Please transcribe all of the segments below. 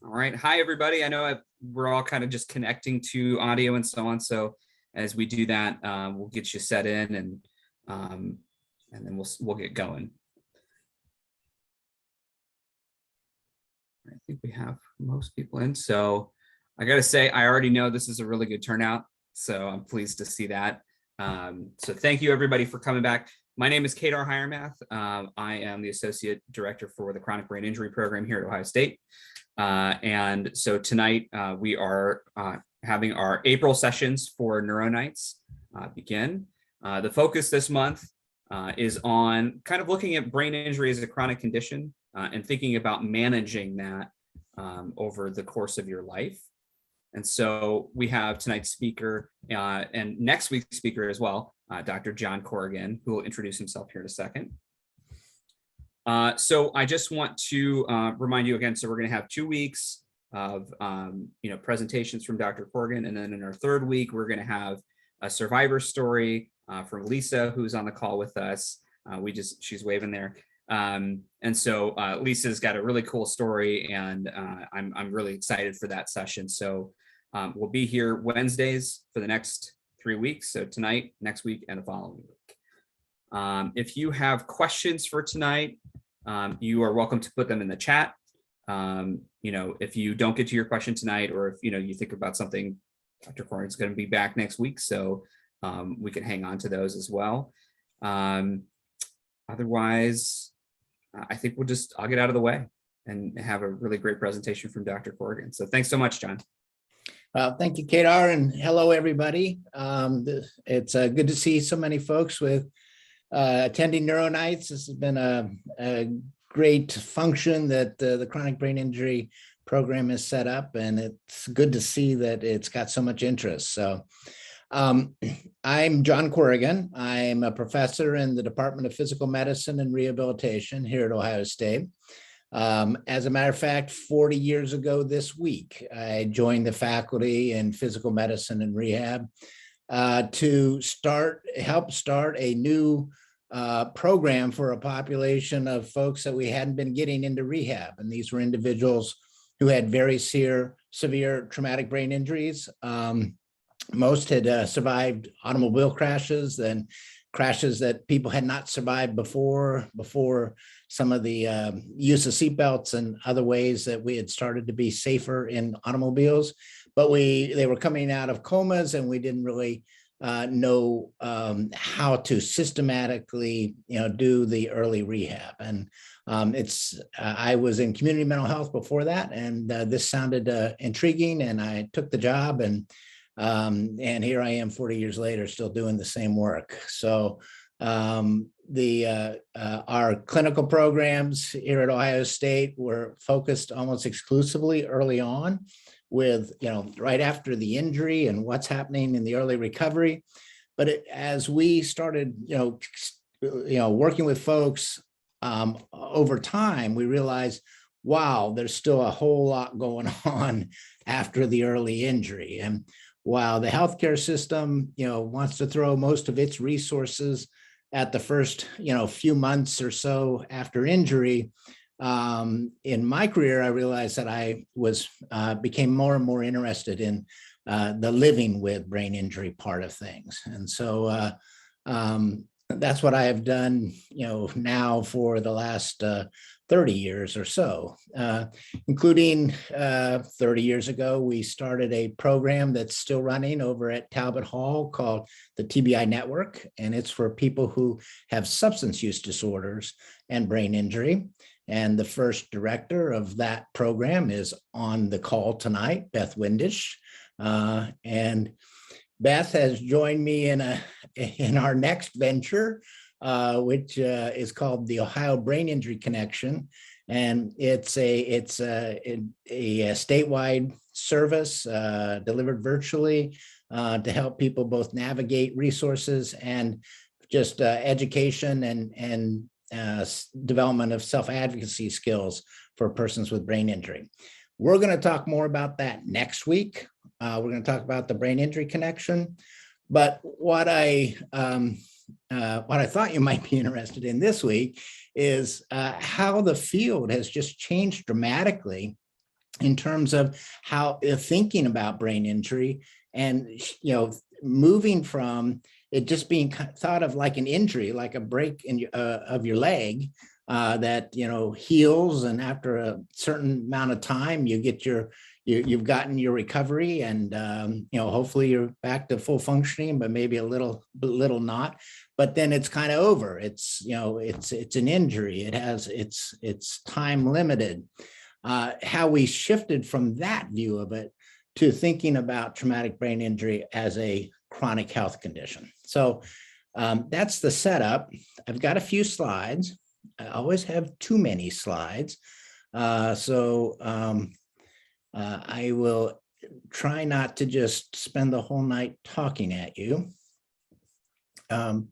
All right. Hi, everybody. I know we're all kind of just connecting to audio and so on. So as we do that, we'll get you set in and then we'll get going. I think we have most people in. So I got to say, I already know this is a really good turnout. So I'm pleased to see that. So thank you, everybody, for coming back. My name is Kadar Hiremath. I am the Associate Director for the Chronic Brain Injury Program here at Ohio State. And so tonight we are having our April sessions for NeuroNights begin. The focus this month is on kind of looking at brain injury as a chronic condition and thinking about managing that over the course of your life. And so we have tonight's speaker and next week's speaker as well, Dr. John Corrigan, who will introduce himself here in a second. So I just want to remind you again, so we're going to have 2 weeks of presentations from Dr. Corrigan, and then in our third week, we're going to have a survivor story from Lisa, who's on the call with us. She's waving there. And so Lisa's got a really cool story, and I'm really excited for that session. So we'll be here Wednesdays for the next 3 weeks. So tonight, next week, and the following week. If you have questions for tonight, you are welcome to put them in the chat. If you don't get to your question tonight, or if you think about something, Dr. Corrigan's going to be back next week, so we can hang on to those as well. Otherwise, I think I'll get out of the way and have a really great presentation from Dr. Corrigan. So thanks so much, John. Thank you, Kadar, and hello, everybody. It's good to see so many folks with attending NeuroNights. This has been a great function that the Chronic Brain Injury Program is set up, and it's good to see that it's got so much interest. So I'm John Corrigan. I'm a professor in the Department of Physical Medicine and Rehabilitation here at Ohio State. As a matter of fact, 40 years ago this week, I joined the faculty in physical medicine and rehab to help start a new program for a population of folks that we hadn't been getting into rehab. And these were individuals who had very severe traumatic brain injuries. Most had survived automobile crashes and crashes that people had not survived before some of the use of seatbelts and other ways that we had started to be safer in automobiles. But they were coming out of comas, and we didn't really know how to systematically do the early rehab. And I was in community mental health before that, and this sounded intriguing, and I took the job, and here I am 40 years later still doing the same work. So our clinical programs here at Ohio State were focused almost exclusively early on with, right after the injury and what's happening in the early recovery. But as we started, working with folks over time, we realized, wow, there's still a whole lot going on after the early injury. And while the healthcare system, wants to throw most of its resources at the first, few months or so after injury, in my career, I realized that I became more and more interested in the living with brain injury part of things. And so that's what I have done, now for the last 30 years or so, including 30 years ago, we started a program that's still running over at Talbot Hall called the TBI Network. And it's for people who have substance use disorders and brain injury. And the first director of that program is on the call tonight, Beth Windisch. And Beth has joined me in our next venture, which is called the Ohio Brain Injury Connection, and it's a statewide service delivered virtually to help people both navigate resources and just education and development of self-advocacy skills for persons with brain injury. We're going to talk more about that next week. We're going to talk about the Brain Injury Connection, but what I thought you might be interested in this week is how the field has just changed dramatically in terms of how thinking about brain injury and, moving from it just being thought of like an injury, like a break in of your leg that, heals. And after a certain amount of time, you get you've gotten your recovery, and, hopefully you're back to full functioning, but maybe a little not. But then it's kind of over. It's, it's an injury. It's time limited. How we shifted from that view of it to thinking about traumatic brain injury as a chronic health condition. So that's the setup. I've got a few slides. I always have too many slides. I will try not to just spend the whole night talking at you. And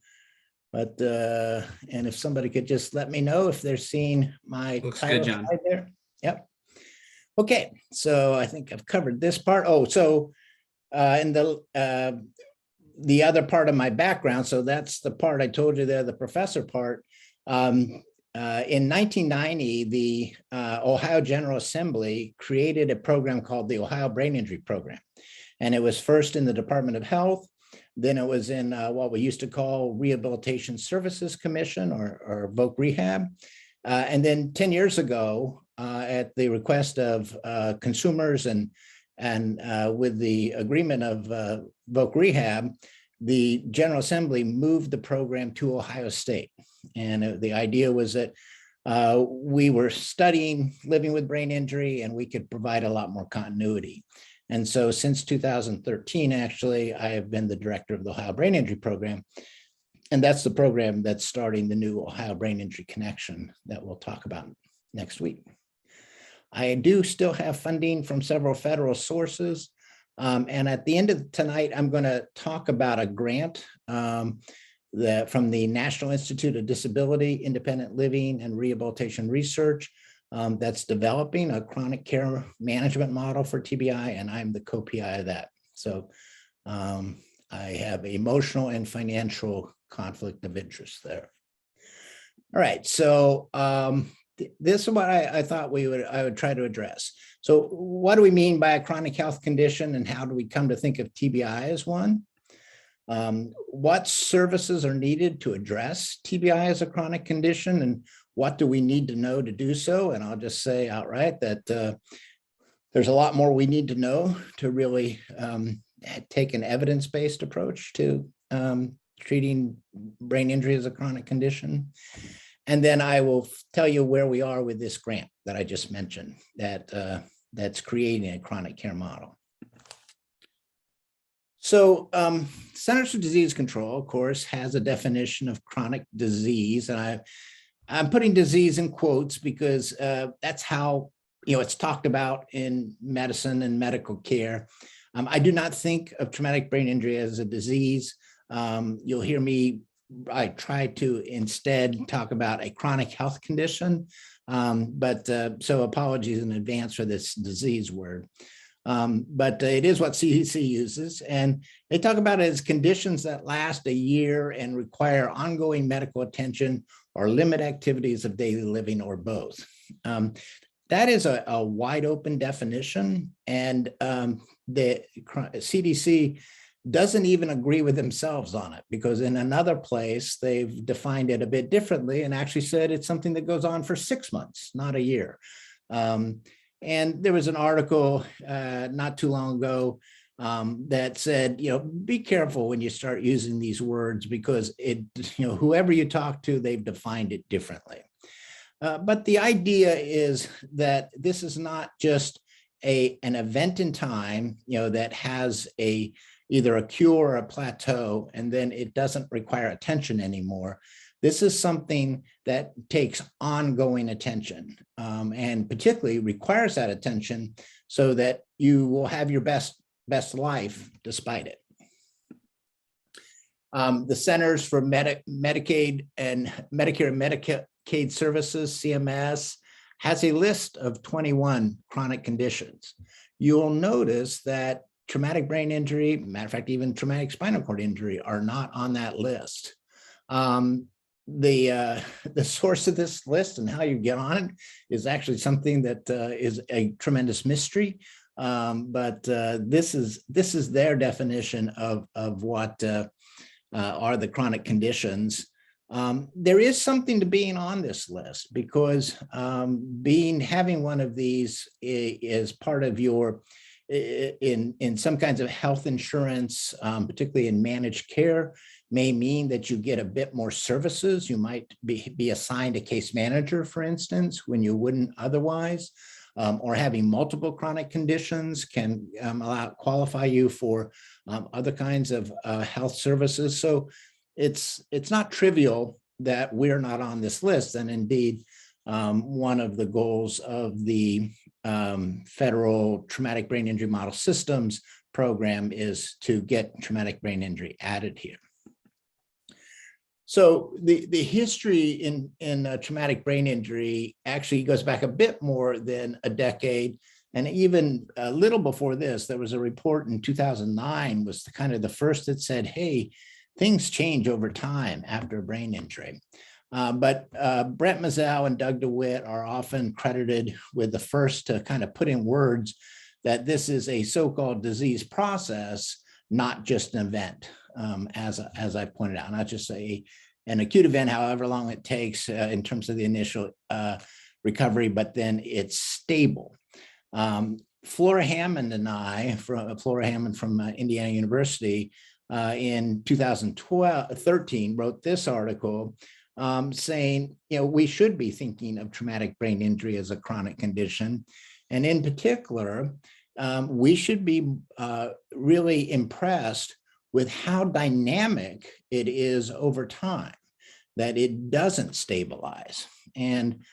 if somebody could just let me know if they're seing my Looks title good, John. slide there. Yep. Okay, so I think I've covered this part. Oh, so in the other part of my background, so that's the part I told you there, the professor part. In 1990, the Ohio General Assembly created a program called the Ohio Brain Injury Program. And it was first in the Department of Health. Then it was in what we used to call Rehabilitation Services Commission, or VOC Rehab. And then 10 years ago, at the request of consumers and with the agreement of VOC Rehab, the General Assembly moved the program to Ohio State. And the idea was that we were studying living with brain injury, and we could provide a lot more continuity. And so since 2013, actually, I have been the director of the Ohio Brain Injury Program. And that's the program that's starting the new Ohio Brain Injury Connection that we'll talk about next week. I do still have funding from several federal sources. And at the end of tonight, I'm going to talk about a grant from the National Institute of Disability, Independent Living, and Rehabilitation Research that's developing a chronic care management model for TBI, and I'm the co-PI of that. So I have emotional and financial conflict of interest there. All right, so this is what I thought I would try to address. So what do we mean by a chronic health condition, and how do we come to think of TBI as one? What services are needed to address TBI as a chronic condition, and what do we need to know to do so? And I'll just say outright that there's a lot more we need to know to really take an evidence-based approach to treating brain injury as a chronic condition. And then I will tell you where we are with this grant that I just mentioned, that's creating a chronic care model. So Centers for Disease Control, of course, has a definition of chronic disease. And I'm putting disease in quotes because that's how it's talked about in medicine and medical care. I do not think of traumatic brain injury as a disease. You'll hear me, I try to instead talk about a chronic health condition, so apologies in advance for this disease word. But it is what CDC uses, and they talk about it as conditions that last a year and require ongoing medical attention or limit activities of daily living, or both. That is a wide open definition, and the CDC doesn't even agree with themselves on it, because in another place they've defined it a bit differently and actually said it's something that goes on for 6 months, not a year. And there was an article not too long ago that said, be careful when you start using these words, because whoever you talk to, they've defined it differently. But the idea is that this is not just an event in time, that has either a cure or a plateau, and then it doesn't require attention anymore. This is something that takes ongoing attention, and particularly requires that attention so that you will have your best life despite it. The Centers for Medicaid and Medicare and Medicaid Services, CMS, has a list of 21 chronic conditions. You'll notice that traumatic brain injury, matter of fact, even traumatic spinal cord injury, are not on that list. the source of this list and how you get on it is actually something that is a tremendous mystery. But this is their definition of what are the chronic conditions. There is something to being on this list, because having one of these is part of your in some kinds of health insurance, particularly in managed care, may mean that you get a bit more services. You might be assigned a case manager, for instance, when you wouldn't otherwise, or having multiple chronic conditions can qualify you for other kinds of health services. So it's not trivial that we're not on this list. And indeed, one of the goals of the Federal Traumatic Brain Injury Model Systems program is to get traumatic brain injury added here. So the history in traumatic brain injury actually goes back a bit more than a decade. And even a little before this, there was a report in 2009 was the first that said, hey, things change over time after a brain injury. But Brent Mazzell and Doug DeWitt are often credited with the first to kind of put in words that this is a so-called disease process, not just an event, as I pointed out, not just an acute event, however long it takes in terms of the initial recovery, but then it's stable. Flora Hammond and I, Flora Hammond from Indiana University, in 2013 wrote this article saying, we should be thinking of traumatic brain injury as a chronic condition. And in particular, we should be really impressed with how dynamic it is over time, that it doesn't stabilize. And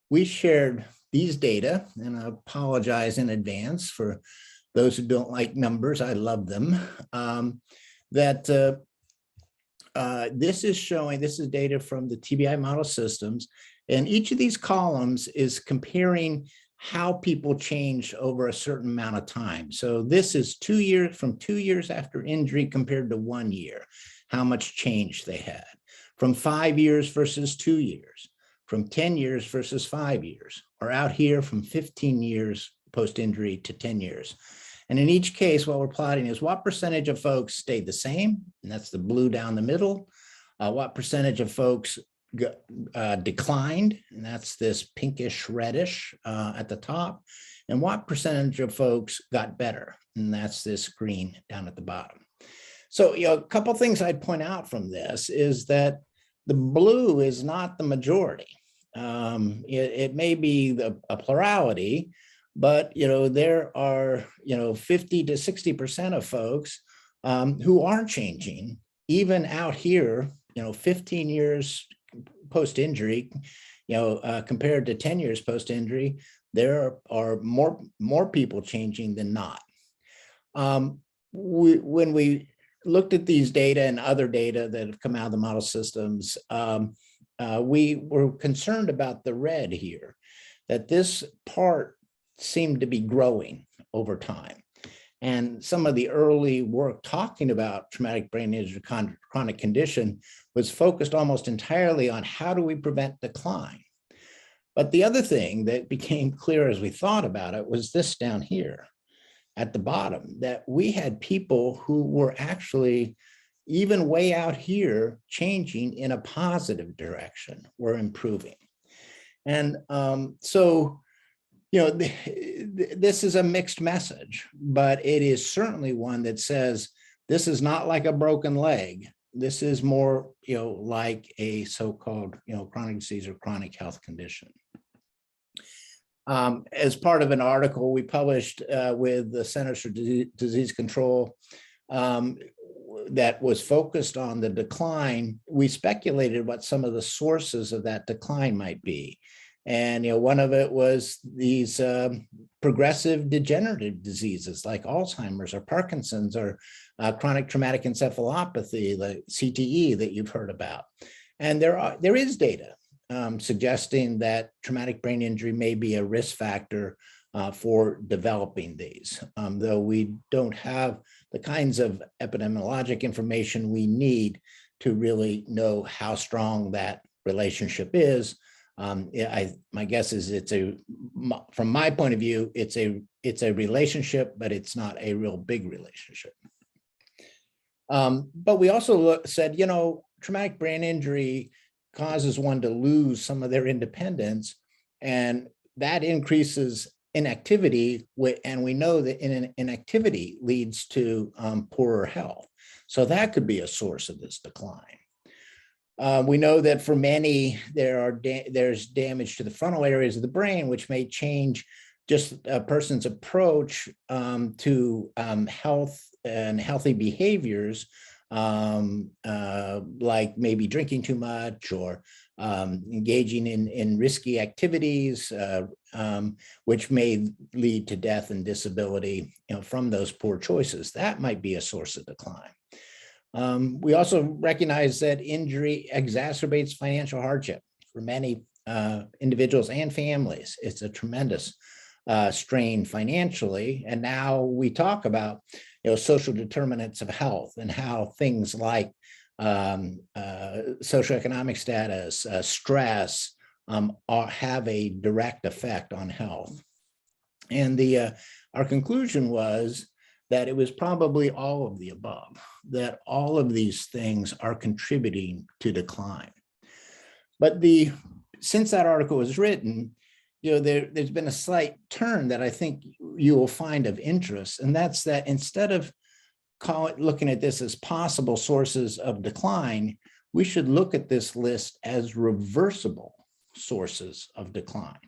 we shared these data, and I apologize in advance for those who don't like numbers, I love them, this is data from the TBI model systems, and each of these columns is comparing how people change over a certain amount of time. So this is 2 years, from 2 years after injury compared to 1 year, how much change they had, from 5 years versus 2 years, from 10 years versus 5 years, or out here from 15 years post-injury to 10 years. And in each case, what we're plotting is what percentage of folks stayed the same, and that's the blue down the middle, what percentage of folks declined, and that's this pinkish reddish at the top, and what percentage of folks got better, and that's this green down at the bottom. So a couple things I'd point out from this is that the blue is not the majority. It may be a plurality, but there are 50 to 60% of folks who are changing, even out here 15 years post-injury, compared to 10 years post-injury, there are more people changing than not. When we looked at these data and other data that have come out of the model systems, we were concerned about the red here, that this part seemed to be growing over time. And some of the early work talking about traumatic brain injury chronic condition was focused almost entirely on how do we prevent decline. But the other thing that became clear as we thought about it was this down here at the bottom, that we had people who were actually even way out here changing in a positive direction, were improving. And so, this is a mixed message, but it is certainly one that says this is not like a broken leg. This is more, like a so-called, chronic disease or chronic health condition. As part of an article we published with the Centers for Disease Control that was focused on the decline, we speculated what some of the sources of that decline might be. And one of it was these progressive degenerative diseases like Alzheimer's or Parkinson's or chronic traumatic encephalopathy, the CTE that you've heard about. And there is data suggesting that traumatic brain injury may be a risk factor for developing these, though we don't have the kinds of epidemiologic information we need to really know how strong that relationship is. My guess is from my point of view, it's a relationship, but it's not a real big relationship. But we also said, traumatic brain injury causes one to lose some of their independence, and that increases inactivity, and we know that inactivity leads to poorer health. So that could be a source of this decline. We know that for many, there's damage to the frontal areas of the brain, which may change just a person's approach to health and healthy behaviors, like maybe drinking too much or engaging in risky activities, which may lead to death and disability, from those poor choices. That might be a source of decline. We also recognize that injury exacerbates financial hardship for many individuals and families. It's a tremendous strain financially. And now we talk about social determinants of health and how things like socioeconomic status, stress, have a direct effect on health. And our conclusion was that it was probably all of the above, that all of these things are contributing to decline. But since that article was written, there's been a slight turn that I think you will find of interest, and that's that instead of looking at this as possible sources of decline, we should look at this list as reversible sources of decline.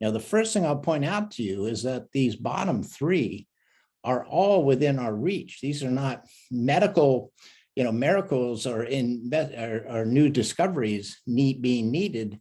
Now, the first thing I'll point out to you is that these bottom three are all within our reach. These are not medical, miracles or new discoveries being needed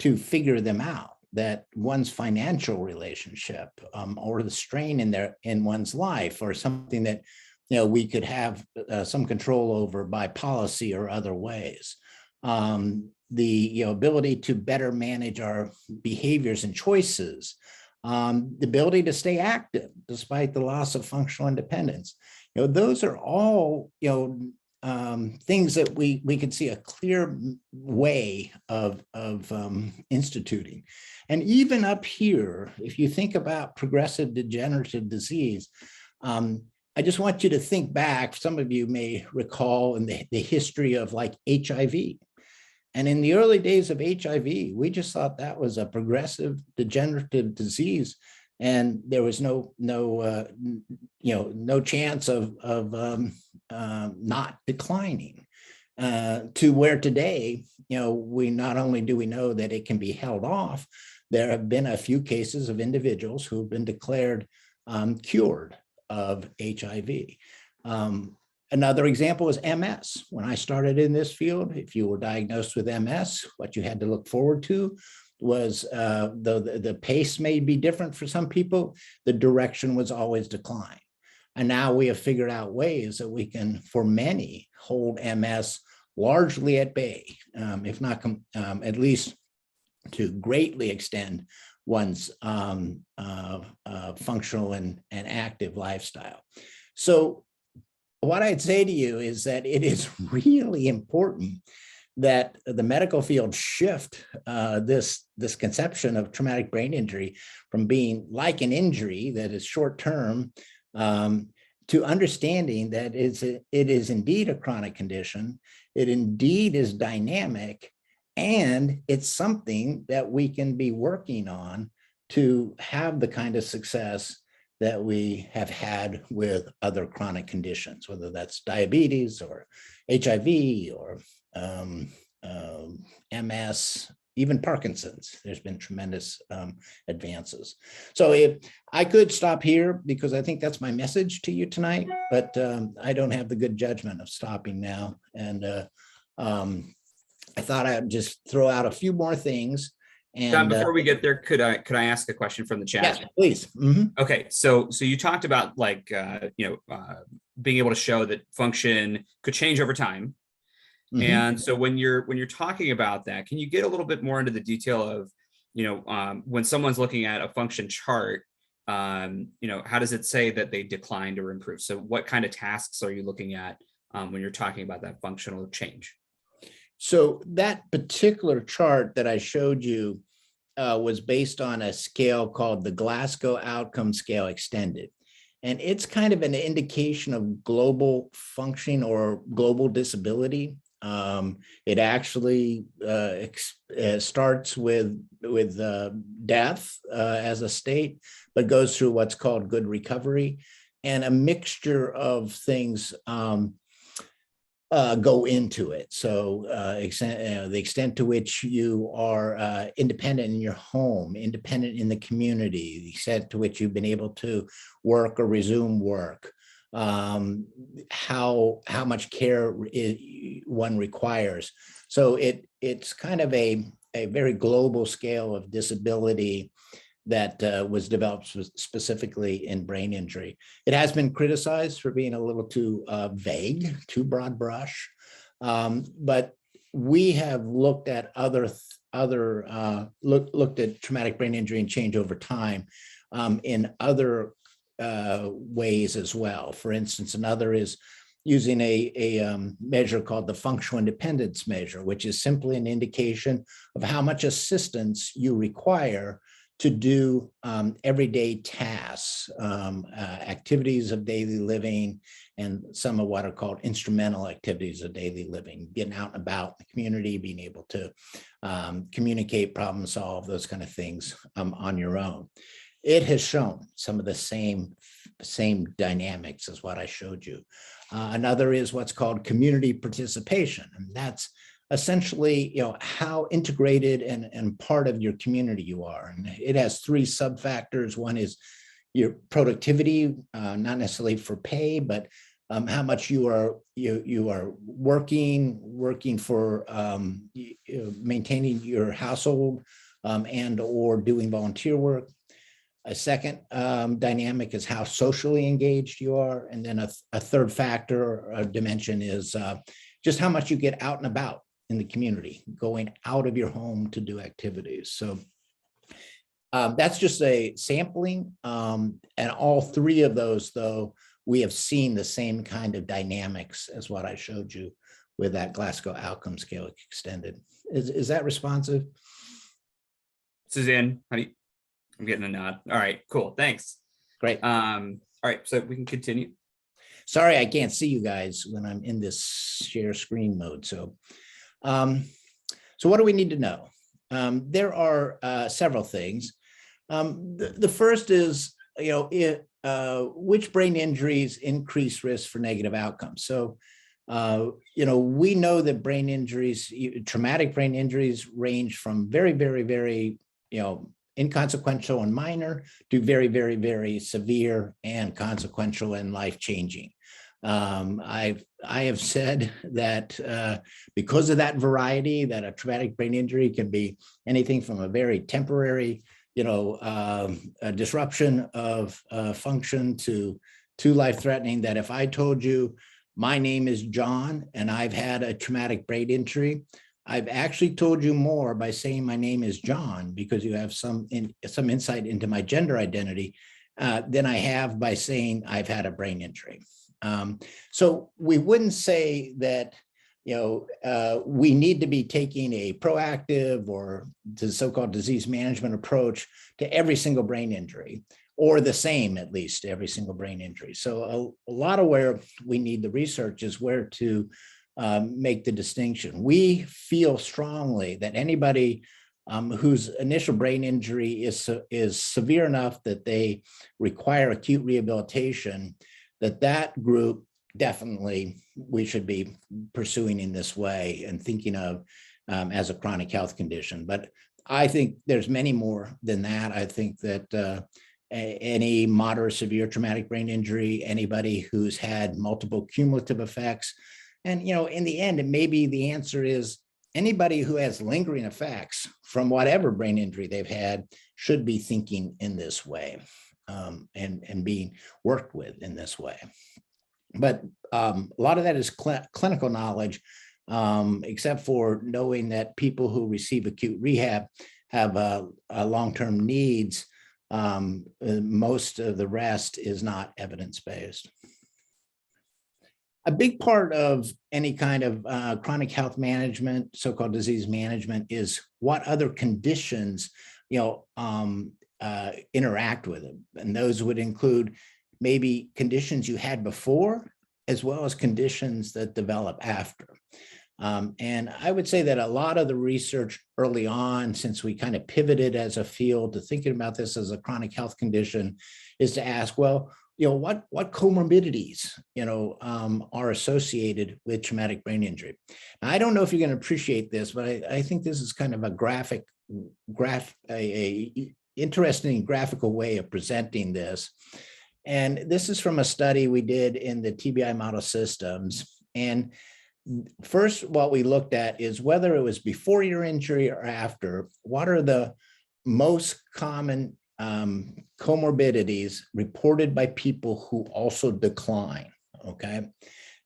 to figure them out. That one's financial relationship or the strain in one's life, or something that we could have some control over by policy or other ways. The ability to better manage our behaviors and choices. The ability to stay active despite the loss of functional independence. Those are all things that we could see a clear way of instituting. And even up here, if you think about progressive degenerative disease, I just want you to think back. Some of you may recall in the history of like HIV. And in the early days of HIV, we just thought that was a progressive degenerative disease, and there was no chance of not declining. To where today, we not only do we know that it can be held off, there have been a few cases of individuals who have been declared cured of HIV. Another example is MS. When I started in this field, if you were diagnosed with MS, what you had to look forward to was, though the pace may be different for some people, the direction was always decline. And now we have figured out ways that we can, for many, hold MS largely at bay, if not at least to greatly extend one's functional and active lifestyle. So what I'd say to you is that it is really important that the medical field shift this conception of traumatic brain injury from being like an injury that is short-term to understanding that it is indeed a chronic condition, it indeed is dynamic, and it's something that we can be working on to have the kind of success that we have had with other chronic conditions, whether that's diabetes or HIV or MS, even Parkinson's. There's been tremendous advances. So if I could stop here, because I think that's my message to you tonight, but I don't have the good judgment of stopping now. And I thought I'd just throw out a few more things. And John, before we get there, could I ask a question from the chat? Yes, please. Mm-hmm. Okay, so you talked about like being able to show that function could change over time. Mm-hmm. And so when you're talking about that, can you get a little bit more into the detail of when someone's looking at a function chart, how does it say that they declined or improved? So what kind of tasks are you looking at when you're talking about that functional change. So that particular chart that I showed you was based on a scale called the Glasgow Outcome Scale Extended. And it's kind of an indication of global functioning or global disability. It actually starts with death as a state, but goes through what's called good recovery, and a mixture of things go into it. So the extent to which you are independent in your home, independent in the community, the extent to which you've been able to work or resume work, how much care one requires. So it's kind of a very global scale of disability that was developed specifically in brain injury. It has been criticized for being a little too vague, too broad brush, but we have looked at looked at traumatic brain injury and change over time in other ways as well. For instance, another is using a measure called the functional independence measure, which is simply an indication of how much assistance you require to do everyday tasks, activities of daily living, and some of what are called instrumental activities of daily living, getting out and about in the community, being able to communicate, problem solve, those kind of things on your own. It has shown some of the same dynamics as what I showed you. Another is what's called community participation, and that's essentially, how integrated and part of your community you are. And it has three sub-factors. One is your productivity, not necessarily for pay, but how much you are working for maintaining your household and or doing volunteer work. A second dynamic is how socially engaged you are. And then a third factor or dimension is just how much you get out and about in the community, going out of your home to do activities. So that's just a sampling. And all three of those, though, we have seen the same kind of dynamics as what I showed you with that Glasgow Outcome Scale Extended. Is that responsive? Suzanne, I'm getting a nod. All right, cool, thanks. Great. All right, so we can continue. Sorry, I can't see you guys when I'm in this share screen mode. So what do we need to know? There are several things. The first is, which brain injuries increase risk for negative outcomes. So, we know that brain injuries, traumatic brain injuries, range from very, very, very, inconsequential and minor to very, very, very severe and consequential and life-changing. I have said that because of that variety, that a traumatic brain injury can be anything from a very temporary, a disruption of function to life-threatening, that if I told you my name is John and I've had a traumatic brain injury, I've actually told you more by saying my name is John, because you have some insight into my gender identity, than I have by saying I've had a brain injury. So we wouldn't say that, we need to be taking a proactive or the so-called disease management approach to every single brain injury, or the same, at least, every single brain injury. So a lot of where we need the research is where to make the distinction. We feel strongly that anybody whose initial brain injury is severe enough that they require acute rehabilitation, that group definitely we should be pursuing in this way and thinking of as a chronic health condition. But I think there's many more than that. I think that any moderate severe traumatic brain injury, anybody who's had multiple cumulative effects, and in the end, it may be the answer is anybody who has lingering effects from whatever brain injury they've had should be thinking in this way and being worked with in this way. But a lot of that is clinical knowledge, except for knowing that people who receive acute rehab have long-term needs. Most of the rest is not evidence-based. A big part of any kind of chronic health management, so-called disease management, is what other conditions, interact with them. And those would include maybe conditions you had before, as well as conditions that develop after. And I would say that a lot of the research early on, since we kind of pivoted as a field to thinking about this as a chronic health condition, is to ask, well, what comorbidities, are associated with traumatic brain injury. Now, I don't know if you're going to appreciate this, but I think this is kind of a interesting graphical way of presenting this. And this is from a study we did in the TBI model systems. And first, what we looked at is whether it was before your injury or after, what are the most common comorbidities reported by people who also decline, okay?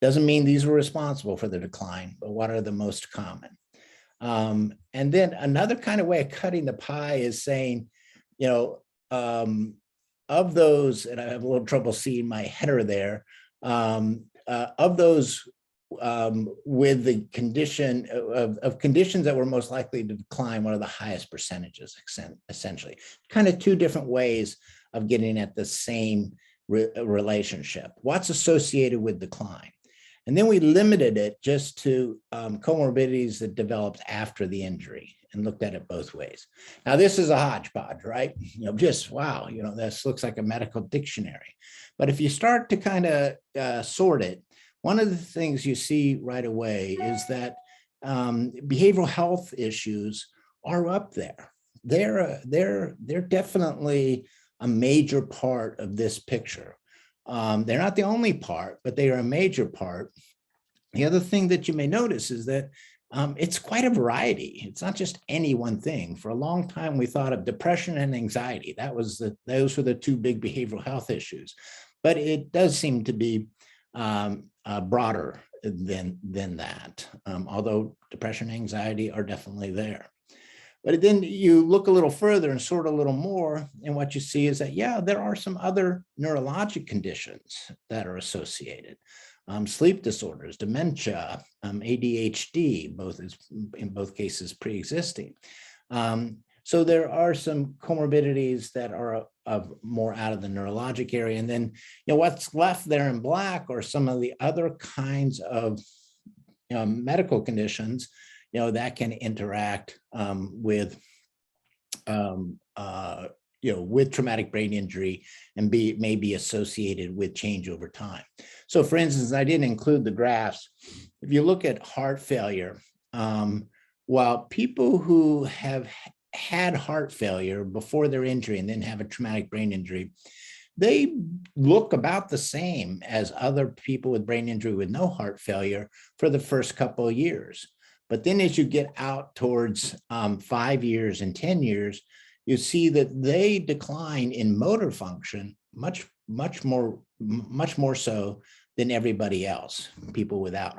Doesn't mean these were responsible for the decline, but what are the most common? And then another kind of way of cutting the pie is saying, of those, and I have a little trouble seeing my header there, of those with the condition of conditions that were most likely to decline, what are the highest percentages, essentially? Kind of two different ways of getting at the same relationship. What's associated with decline? And then we limited it just to comorbidities that developed after the injury and looked at it both ways. Now, this is a hodgepodge, right? Just wow, this looks like a medical dictionary. But if you start to kind of sort it, one of the things you see right away is that behavioral health issues are up there. They're definitely a major part of this picture. They're not the only part, but they are a major part. The other thing that you may notice is that it's quite a variety. It's not just any one thing. For a long time, we thought of depression and anxiety. Those were the two big behavioral health issues. But it does seem to be broader than that, although depression and anxiety are definitely there. But then you look a little further and sort a little more, and what you see is that, yeah, there are some other neurologic conditions that are associated. Sleep disorders, dementia, ADHD, in both cases pre-existing. So there are some comorbidities that are more out of the neurologic area. And then, what's left there in black are some of the other kinds of medical conditions, that can interact with traumatic brain injury and may be associated with change over time. So for instance, I didn't include the graphs. If you look at heart failure, while people who have had heart failure before their injury and then have a traumatic brain injury, they look about the same as other people with brain injury with no heart failure for the first couple of years. But then as you get out towards 5 years and 10 years, you see that they decline in motor function much more so than everybody else, people without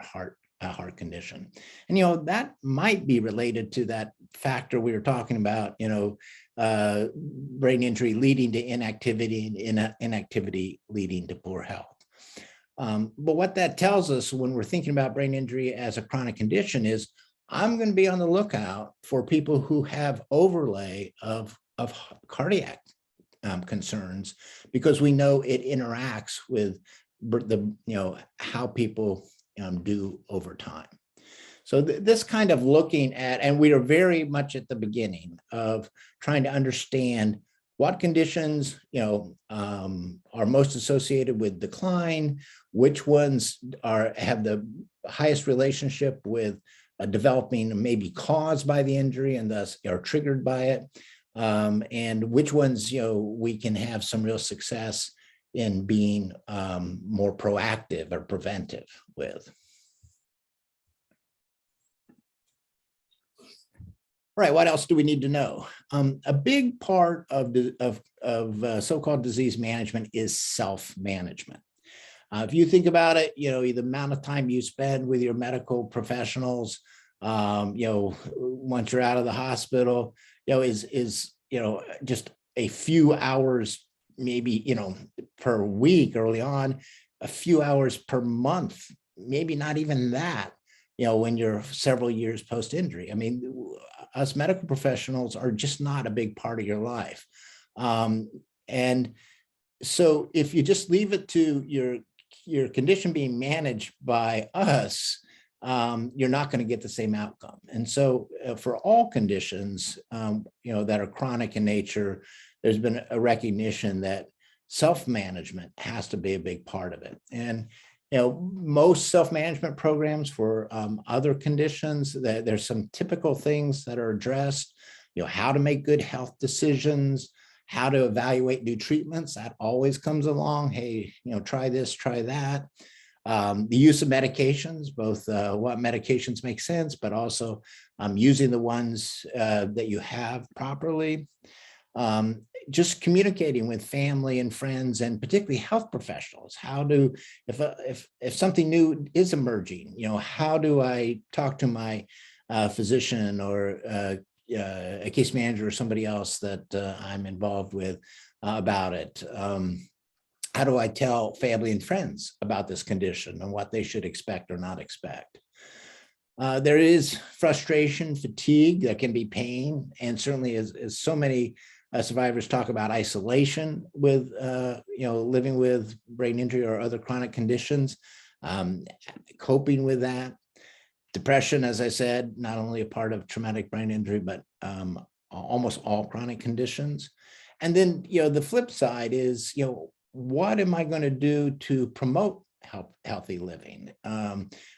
a heart condition. And, that might be related to that factor we were talking about, brain injury leading to inactivity and inactivity leading to poor health. But what that tells us when we're thinking about brain injury as a chronic condition is I'm going to be on the lookout for people who have overlay of cardiac concerns, because we know it interacts with how people do over time. So this kind of looking at, and we are very much at the beginning of trying to understand what conditions are most associated with decline, which ones have the highest relationship with developing, maybe caused by the injury and thus are triggered by it, and which ones we can have some real success in being more proactive or preventive with. All right, what else do we need to know? A big part of so-called disease management is self-management. If you think about it, the amount of time you spend with your medical professionals, once you're out of the hospital, is just a few hours, maybe, per week early on, a few hours per month maybe not even that, when you're several years post-injury. I mean, us medical professionals are just not a big part of your life. And so if you just leave it to your condition being managed by us, you're not going to get the same outcome. And so for all conditions, that are chronic in nature, there's been a recognition that self-management has to be a big part of it. And most self-management programs for other conditions, that there's some typical things that are addressed, how to make good health decisions, how to evaluate new treatments. That always comes along. Hey, try this, try that. The use of medications, both what medications make sense, but also using the ones that you have properly. Just communicating with family and friends, and particularly health professionals. How do, if something new is emerging, how do I talk to my physician or a case manager or somebody else that I'm involved with about it? How do I tell family and friends about this condition and what they should expect or not expect? There is frustration, fatigue, that can be pain, and certainly as so many survivors talk about isolation with, living with brain injury or other chronic conditions, coping with that. Depression, as I said, not only a part of traumatic brain injury, but almost all chronic conditions. And then, the flip side is, what am I going to do to promote healthy living?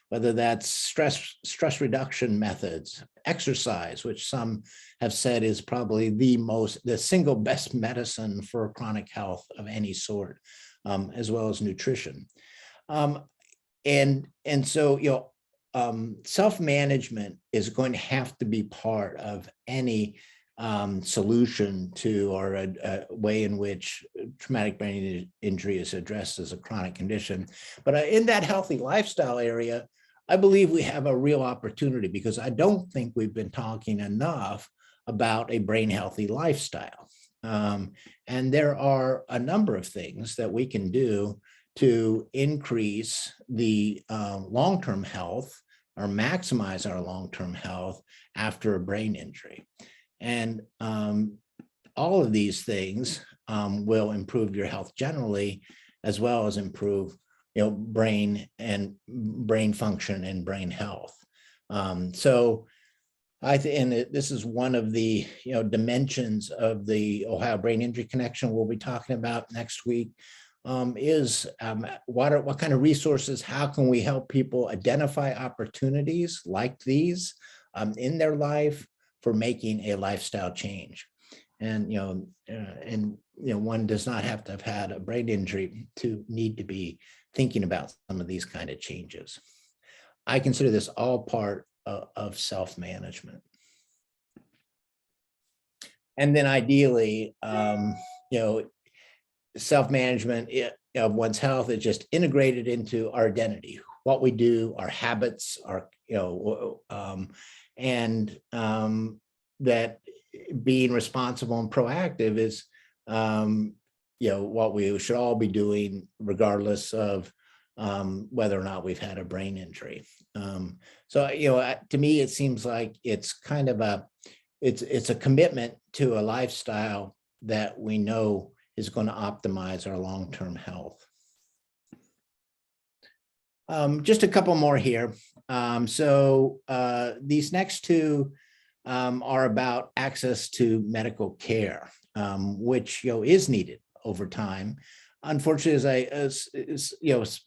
Whether that's stress reduction methods, exercise, which some have said is probably the single best medicine for chronic health of any sort, as well as nutrition. And so, self-management is going to have to be part of any solution to, or a way in which traumatic brain injury is addressed as a chronic condition. But in that healthy lifestyle area, I believe we have a real opportunity, because I don't think we've been talking enough about a brain healthy lifestyle. And there are a number of things that we can do to increase the long-term health or maximize our long-term health after a brain injury. And all of these things will improve your health generally, as well as improve brain function and brain health. So I think, and this is one of the dimensions of the Ohio Brain Injury Connection we'll be talking about next week, is what kind of resources, how can we help people identify opportunities like these in their life for making a lifestyle change. And one does not have to have had a brain injury to need to be thinking about some of these kind of changes. I consider this all part of self-management. And then ideally, self-management of one's health is just integrated into our identity, what we do, our habits, our, that being responsible and proactive is, what we should all be doing, regardless of whether or not we've had a brain injury. So, to me, it seems like it's kind of it's a commitment to a lifestyle that we know is going to optimize our long-term health. Just a couple more here. So these next two are about access to medical care, which is needed over time. Unfortunately, as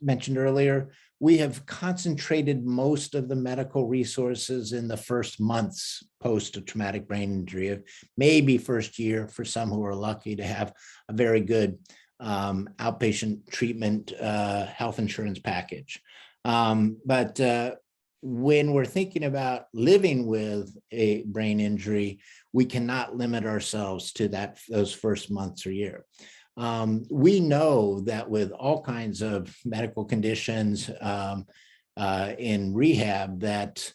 mentioned earlier, we have concentrated most of the medical resources in the first months post a traumatic brain injury, maybe first year for some who are lucky to have a very good outpatient treatment health insurance package. But when we're thinking about living with a brain injury, we cannot limit ourselves to those first months or year. We know that with all kinds of medical conditions in rehab, that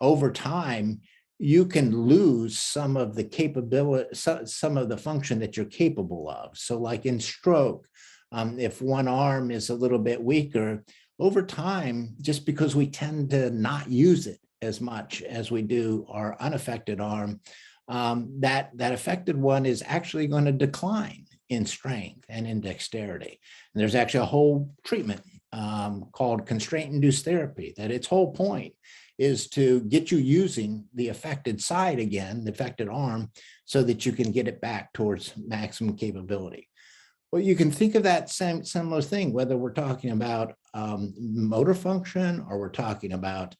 over time, you can lose some of the capability, some of the function that you're capable of. So like in stroke, if one arm is a little bit weaker, over time, just because we tend to not use it as much as we do our unaffected arm, that affected one is actually going to decline in strength and in dexterity. And there's actually a whole treatment called constraint-induced therapy, that its whole point is to get you using the affected side again, the affected arm, so that you can get it back towards maximum capability. Well, you can think of that similar thing, whether we're talking about motor function or we're talking about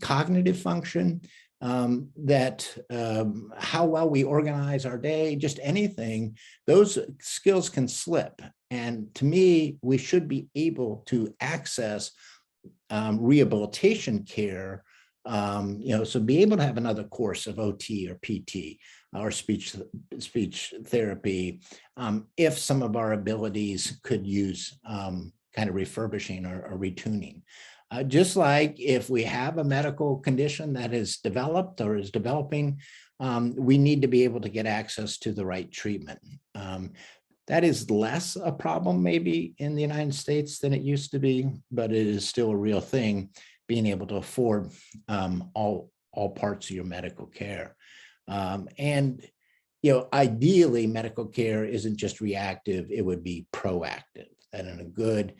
cognitive function, that how well we organize our day, just anything, those skills can slip. And to me, we should be able to access rehabilitation care, so be able to have another course of OT or PT or speech therapy, if some of our abilities could use kind of refurbishing or retuning. Just like if we have a medical condition that is developed or is developing, we need to be able to get access to the right treatment. That is less a problem maybe in the United States than it used to be, but it is still a real thing, being able to afford all parts of your medical care. And ideally, medical care isn't just reactive, it would be proactive. And in a good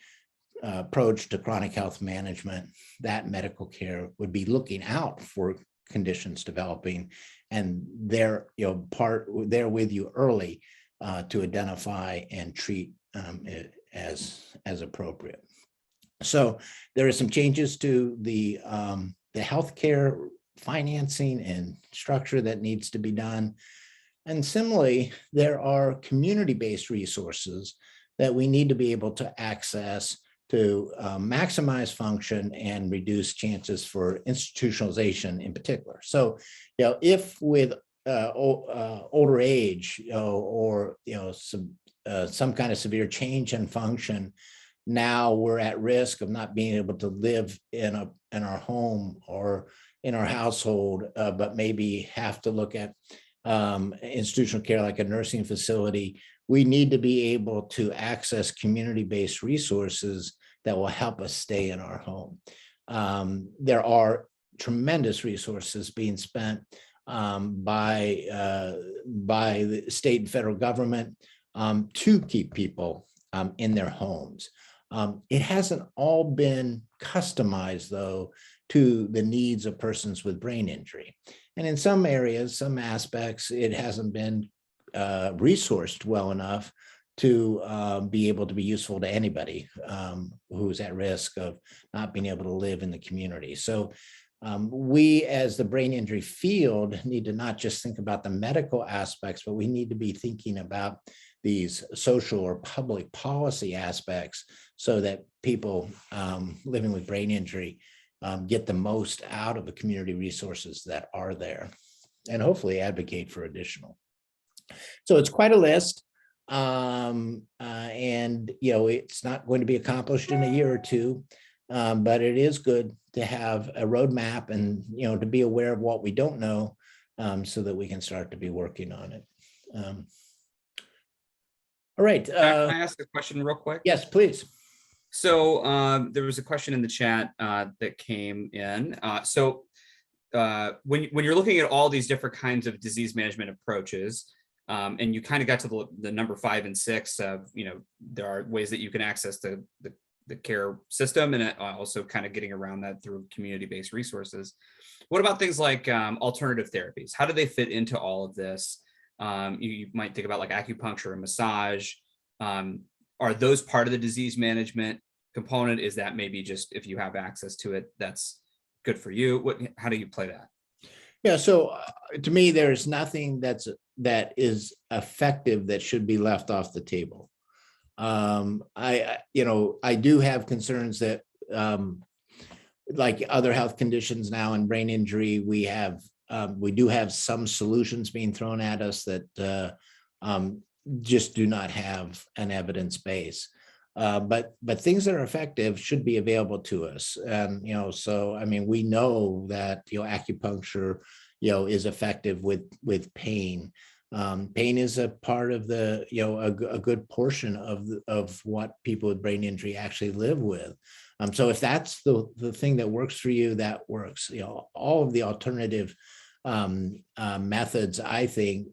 approach to chronic health management, that medical care would be looking out for conditions developing, and they're with you early to identify and treat it as appropriate. So there are some changes to the healthcare financing and structure that needs to be done. And similarly, there are community-based resources that we need to be able to access to maximize function and reduce chances for institutionalization in particular. So, if with older age, or some kind of severe change in function, now we're at risk of not being able to live in our home or in our household, but maybe have to look at institutional care like a nursing facility. We need to be able to access community-based resources that will help us stay in our home. There are tremendous resources being spent by the state and federal government to keep people in their homes. It hasn't all been customized, though, to the needs of persons with brain injury. And in some areas, some aspects, it hasn't been resourced well enough to be able to be useful to anybody who's at risk of not being able to live in the community. So we, as the brain injury field, need to not just think about the medical aspects, but we need to be thinking about these social or public policy aspects so that people living with brain injury get the most out of the community resources that are there, and hopefully advocate for additional. So it's quite a list. And it's not going to be accomplished in a year or two, but it is good to have a roadmap and to be aware of what we don't know, so that we can start to be working on it. All right. Can I ask a question real quick? Yes, please. So there was a question in the chat that came in. When you're looking at all these different kinds of disease management approaches, and you kind of got to the number 5 and 6 of, there are ways that you can access the care system, and also kind of getting around that through community-based resources. What about things like alternative therapies? How do they fit into all of this? You might think about like acupuncture and massage. Are those part of the disease management component? Is that maybe just if you have access to it, that's good for you? How do you play that? Yeah, so to me, there's nothing that is effective that should be left off the table. I do have concerns that like other health conditions now in brain injury, we do have some solutions being thrown at us that just do not have an evidence base. But things that are effective should be available to us. And, so, I mean, we know that, acupuncture, is effective with pain. Pain is a part of a good portion of what people with brain injury actually live with. So if that's the thing that works for you, that works. All of the alternative methods, I think,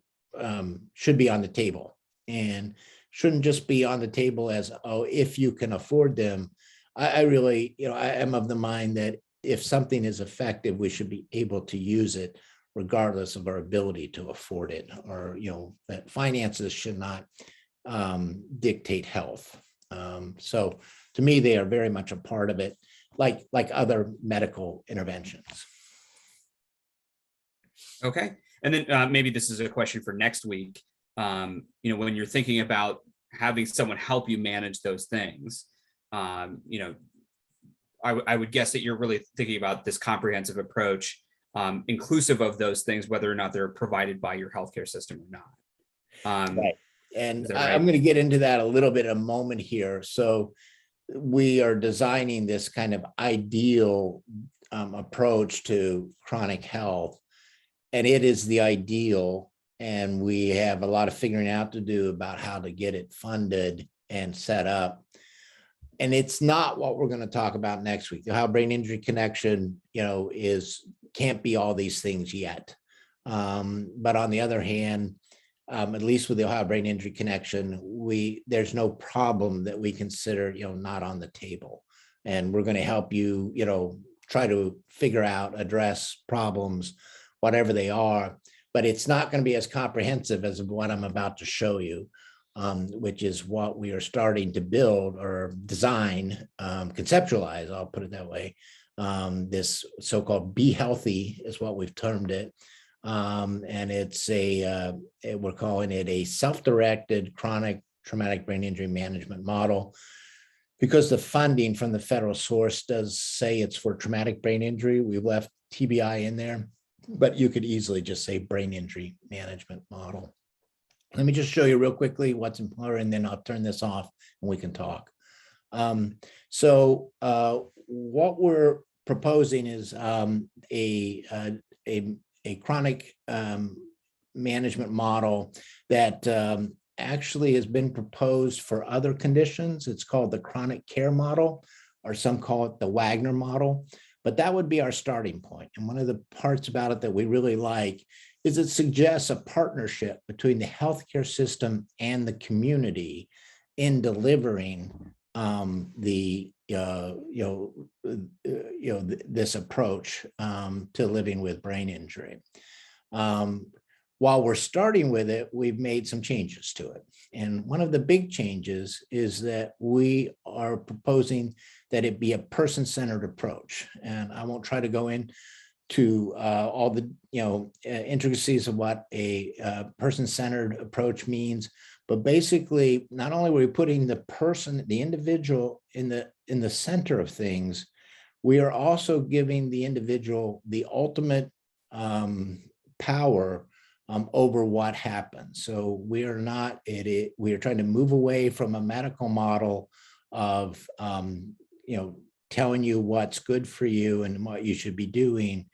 should be on the table, and shouldn't just be on the table as, oh, if you can afford them. I really, I am of the mind that if something is effective, we should be able to use it regardless of our ability to afford it, or, that finances should not dictate health. So to me, they are very much a part of it, like other medical interventions. Okay. And then maybe this is a question for next week. When you're thinking about having someone help you manage those things, I would guess that you're really thinking about this comprehensive approach, inclusive of those things, whether or not they're provided by your healthcare system or not. Right. And right? I'm going to get into that a little bit in a moment here. So we are designing this kind of ideal approach to chronic health, and it is the ideal. And we have a lot of figuring out to do about how to get it funded and set up. And it's not what we're going to talk about next week. The Ohio Brain Injury Connection, can't be all these things yet. But on the other hand, at least with the Ohio Brain Injury Connection, there's no problem that we consider, not on the table. And we're going to help you, try to figure out, address problems, whatever they are. But it's not going to be as comprehensive as what I'm about to show you, which is what we are starting to build or design, conceptualize, I'll put it that way. This so-called Be Healthy is what we've termed it. And it's we're calling it a self-directed chronic traumatic brain injury management model, because the funding from the federal source does say it's for traumatic brain injury. We've left TBI in there, but you could easily just say brain injury management model. Let me just show you real quickly what's important, and then I'll turn this off and we can talk. So what we're proposing is a chronic management model that actually has been proposed for other conditions. It's called the chronic care model, or some call it the Wagner model, but that would be our starting point. And one of the parts about it that we really like is it suggests a partnership between the healthcare system and the community in delivering this approach to living with brain injury. While we're starting with it, we've made some changes to it. And one of the big changes is that we are proposing that it be a person-centered approach. And I won't try to go into all the intricacies of what a person-centered approach means, but basically, not only are we putting the person, the individual in the center of things, we are also giving the individual the ultimate power over what happens. So we are not we are trying to move away from a medical model of telling you what's good for you and what you should be doing,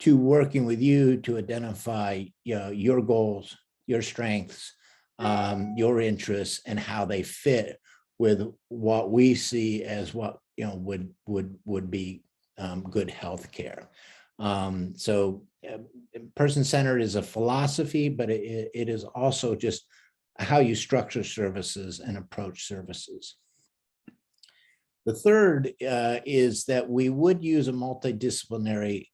to working with you to identify your goals, your strengths, your interests, and how they fit with what we see as what would be good healthcare. So person-centered is a philosophy, but it is also just how you structure services and approach services. The third is that we would use a multidisciplinary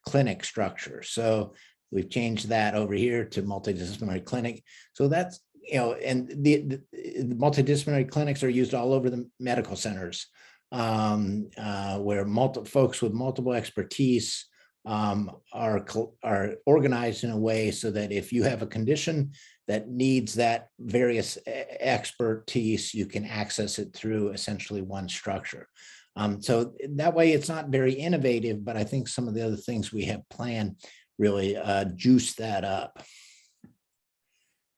clinic structure. So we've changed that over here to multidisciplinary clinic. So that's, and the multidisciplinary clinics are used all over the medical centers, where folks with multiple expertise are organized in a way so that if you have a condition that needs that various expertise, you can access it through essentially one structure. So that way it's not very innovative, but I think some of the other things we have planned really juice that up.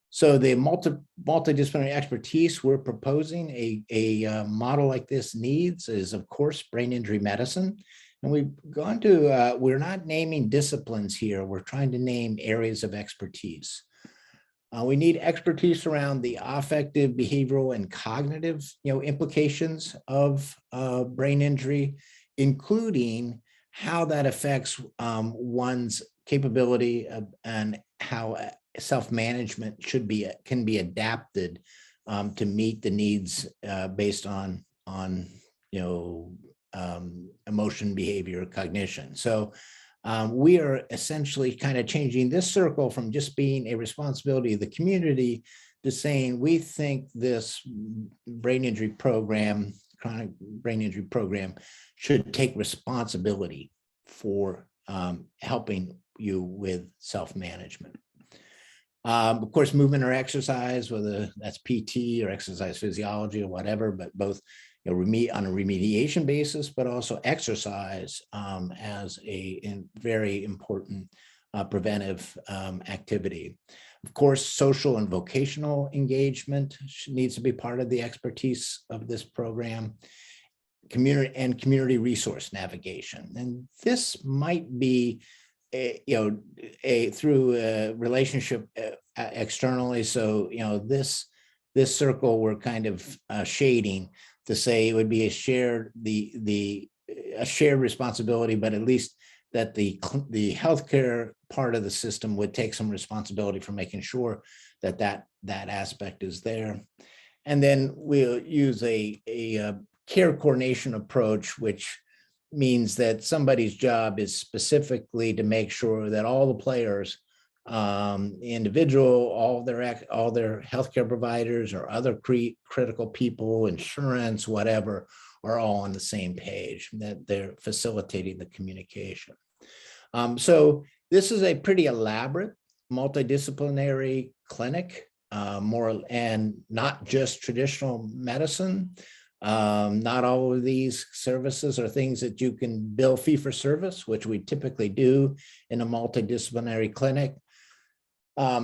So the multidisciplinary expertise we're proposing, a model like this needs is, of course, brain injury medicine. And we've gone to, we're not naming disciplines here, we're trying to name areas of expertise. We need expertise around the affective, behavioral, and cognitive, implications of brain injury, including how that affects one's capability and how self-management can be adapted to meet the needs based on emotion, behavior, cognition. So we are essentially kind of changing this circle from just being a responsibility of the community to saying we think this brain injury program, chronic brain injury program, should take responsibility for helping you with self-management. Of course, movement or exercise, whether that's PT or exercise physiology or whatever, but both on a remediation basis, but also exercise as a very important preventive activity. Of course, social and vocational engagement needs to be part of the expertise of this program. Community resource navigation, and this might be through a relationship externally. So this circle we're kind of shading to say it would be a shared responsibility, but at least that the healthcare part of the system would take some responsibility for making sure that aspect is there. And then we'll use a care coordination approach, which means that somebody's job is specifically to make sure that all the players, individual, all their healthcare providers or other critical people, insurance, whatever, are all on the same page, that they're facilitating the communication. So this is a pretty elaborate multidisciplinary clinic, and not just traditional medicine. Not all of these services are things that you can bill fee for service, which we typically do in a multidisciplinary clinic.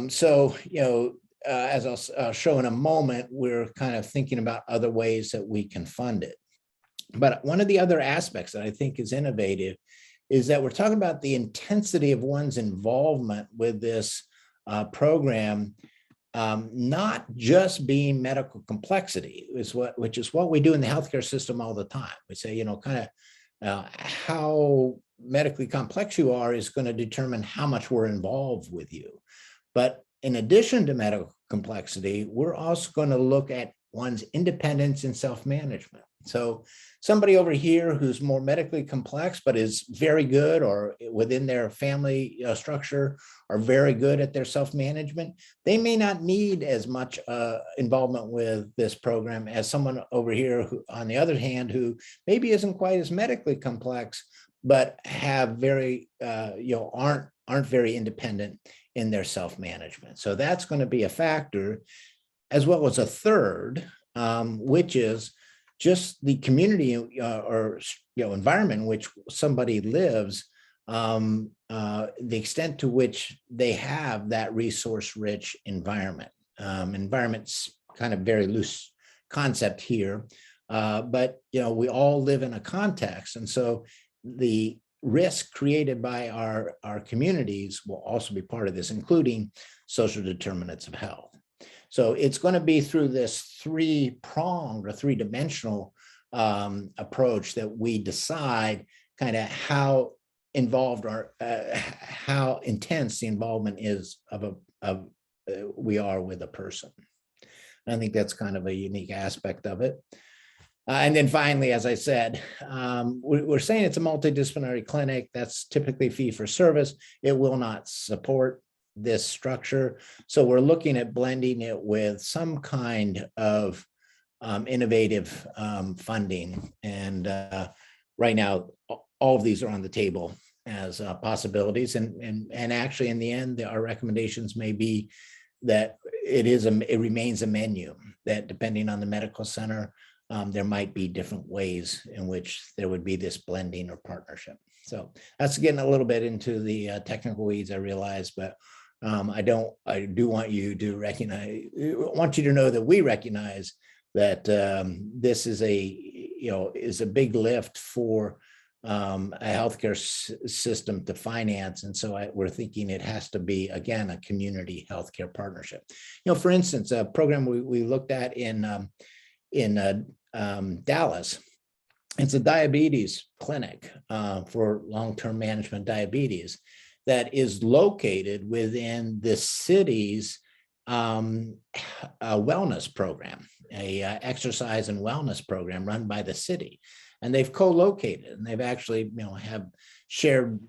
So, as I'll show in a moment, we're kind of thinking about other ways that we can fund it. But one of the other aspects that I think is innovative is that we're talking about the intensity of one's involvement with this program, not just being medical complexity, which is what we do in the healthcare system all the time. We say, how medically complex you are is going to determine how much we're involved with you. But in addition to medical complexity, we're also going to look at one's independence and self-management. So somebody over here who's more medically complex, but is very good, or within their family structure are very good at their self-management, they may not need as much involvement with this program as someone over here who, on the other hand, who maybe isn't quite as medically complex, but have very, aren't very independent in their self-management. So that's going to be a factor, as well as a third, which is just the community or environment in which somebody lives, the extent to which they have that resource-rich environment. Environment's kind of very loose concept here, but we all live in a context, and so the risk created by our communities will also be part of this, including social determinants of health. So it's going to be through this three-pronged or three-dimensional approach that we decide kind of how involved or how intense the involvement is of we are with a person. And I think that's kind of a unique aspect of it. And then finally, as I said, we're saying it's a multidisciplinary clinic. That's typically fee for service. It will not support this structure. So we're looking at blending it with some kind of innovative funding. And right now, all of these are on the table as possibilities. And actually, in the end, our recommendations may be that it remains a menu, that depending on the medical center, there might be different ways in which there would be this blending or partnership. So that's getting a little bit into the technical weeds, I realize, but I do want you to know that we recognize that this is a big lift for a healthcare system to finance. And so we're thinking it has to be, again, a community healthcare partnership. For instance, a program we looked at in Dallas. It's a diabetes clinic for long-term management diabetes that is located within the city's wellness program, a exercise and wellness program run by the city. And they've co-located, and they've actually, have shared,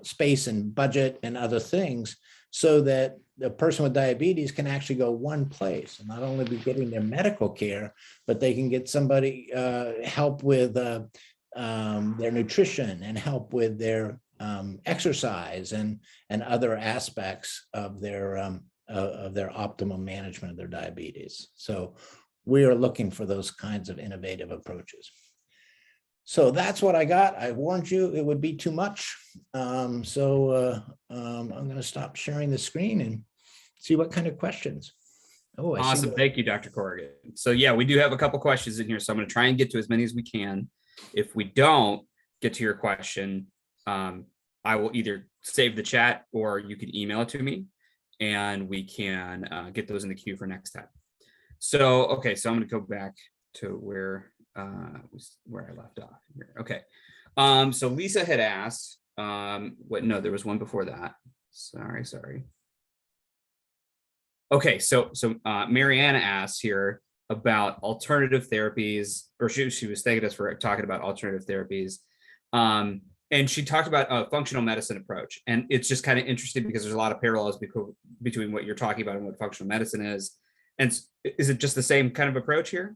space and budget and other things, so that the person with diabetes can actually go one place and not only be getting their medical care, but they can get somebody help with their nutrition and help with their exercise and other aspects of their optimum management of their diabetes. So we are looking for those kinds of innovative approaches. So that's what I got. I warned you it would be too much. I'm going to stop sharing the screen and see what kind of questions. Oh, Awesome. Thank you, Dr. Corrigan. So yeah, we do have a couple questions in here. So I'm going to try and get to as many as we can. If we don't get to your question, I will either save the chat or you can email it to me and we can get those in the queue for next time. So, okay, so I'm going to go back to where I left off here. Okay. So Lisa had asked, no, there was one before that. Sorry. Okay, so Mariana asked here about alternative therapies, or she was thanking us for talking about alternative therapies. And she talked about a functional medicine approach. And it's just kind of interesting because there's a lot of parallels between what you're talking about and what functional medicine is. And is it just the same kind of approach here?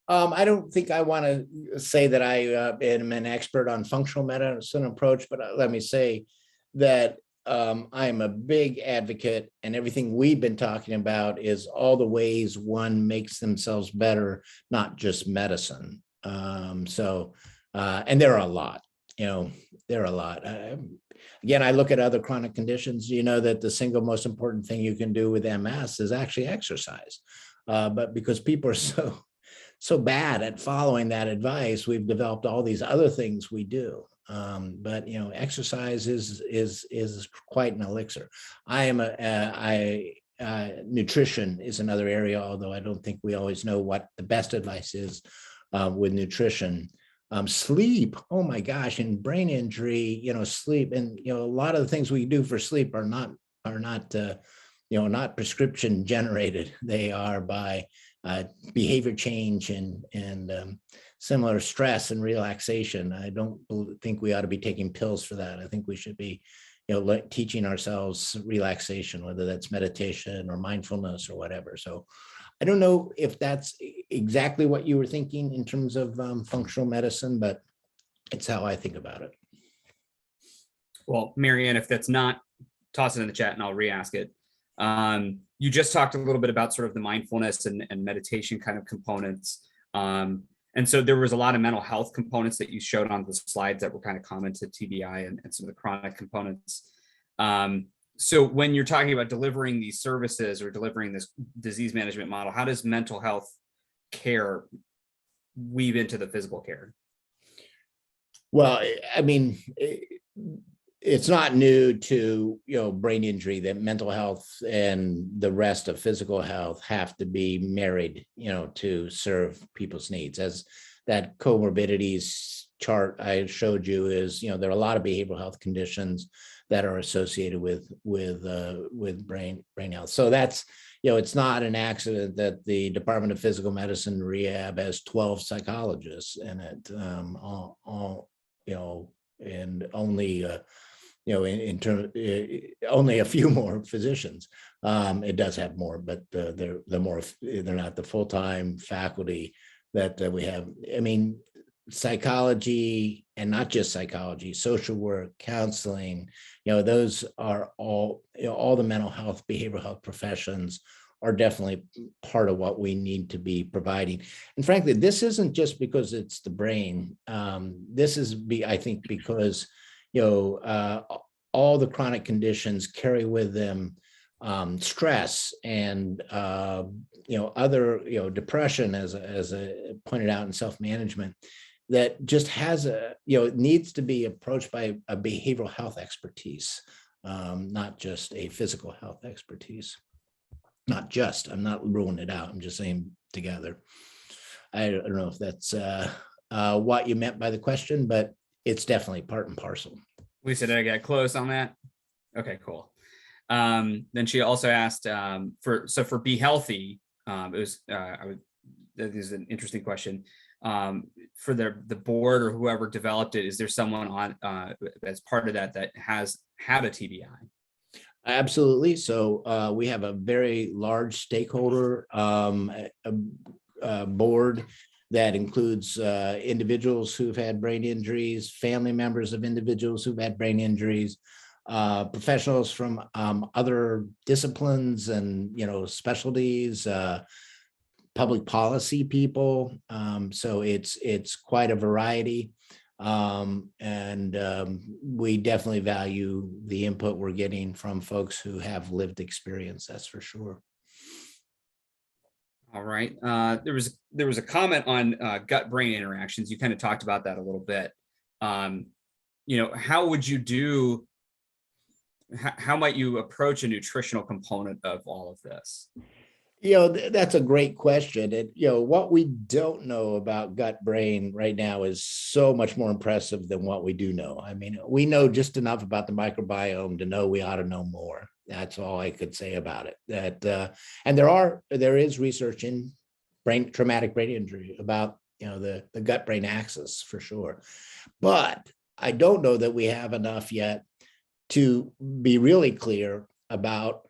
I don't think I want to say that I am an expert on functional medicine approach, but let me say that I am a big advocate, and everything we've been talking about is all the ways one makes themselves better, not just medicine. And there are a lot, there are a lot. Again, I look at other chronic conditions, that the single most important thing you can do with MS is actually exercise. But because people are so bad at following that advice, we've developed all these other things we do. But exercise is quite an elixir. Nutrition is another area, although I don't think we always know what the best advice is with nutrition. Sleep, oh my gosh, and brain injury, sleep, and a lot of the things we do for sleep are not prescription generated. They are by behavior change and similar stress and relaxation. I don't think we ought to be taking pills for that. I think we should be, teaching ourselves relaxation, whether that's meditation or mindfulness or whatever. So I don't know if that's exactly what you were thinking in terms of functional medicine, but it's how I think about it. Well, Marianne, if that's not, toss it in the chat and I'll re-ask it. You just talked a little bit about sort of the mindfulness and meditation kind of components. And so there was a lot of mental health components that you showed on the slides that were kind of common to TBI and some of the chronic components. So when you're talking about delivering these services or delivering this disease management model, how does mental health care weave into the physical care? Well, I mean, it's not new to brain injury that mental health and the rest of physical health have to be married to serve people's needs. As that comorbidities chart I showed you is, there are a lot of behavioral health conditions that are associated with brain health. So that's, it's not an accident that the Department of Physical Medicine Rehab has 12 psychologists in it, and only only a few more physicians. It does have more, but they're not the full-time faculty that we have. I mean, psychology, and not just psychology, social work, counseling, those are all the mental health, behavioral health professions are definitely part of what we need to be providing. And frankly, this isn't just because it's the brain. This is, I think, because all the chronic conditions carry with them stress and other depression, as I pointed out, in self-management. that just has needs to be approached by a behavioral health expertise, not just a physical health expertise. Not just, I'm not ruling it out. I'm just saying together. I don't know if that's what you meant by the question, but it's definitely part and parcel. Lisa, did I get close on that? Okay, cool. Then she also asked for Be Healthy. This is an interesting question. For the board or whoever developed it, is there someone on as part of that has had a TBI? Absolutely. So we have a very large stakeholder board that includes individuals who've had brain injuries, family members of individuals who've had brain injuries, professionals from other disciplines and specialties, public policy people. So it's quite a variety. We definitely value the input we're getting from folks who have lived experience, that's for sure. All right. There was a comment on gut-brain interactions. You kind of talked about that a little bit. How would you do? How might you approach a nutritional component of all of this? That's a great question. And, what we don't know about gut brain right now is so much more impressive than what we do know. I mean, we know just enough about the microbiome to know we ought to know more. That's all I could say about it. And there is research in traumatic brain injury about, the gut brain axis for sure. But I don't know that we have enough yet to be really clear about,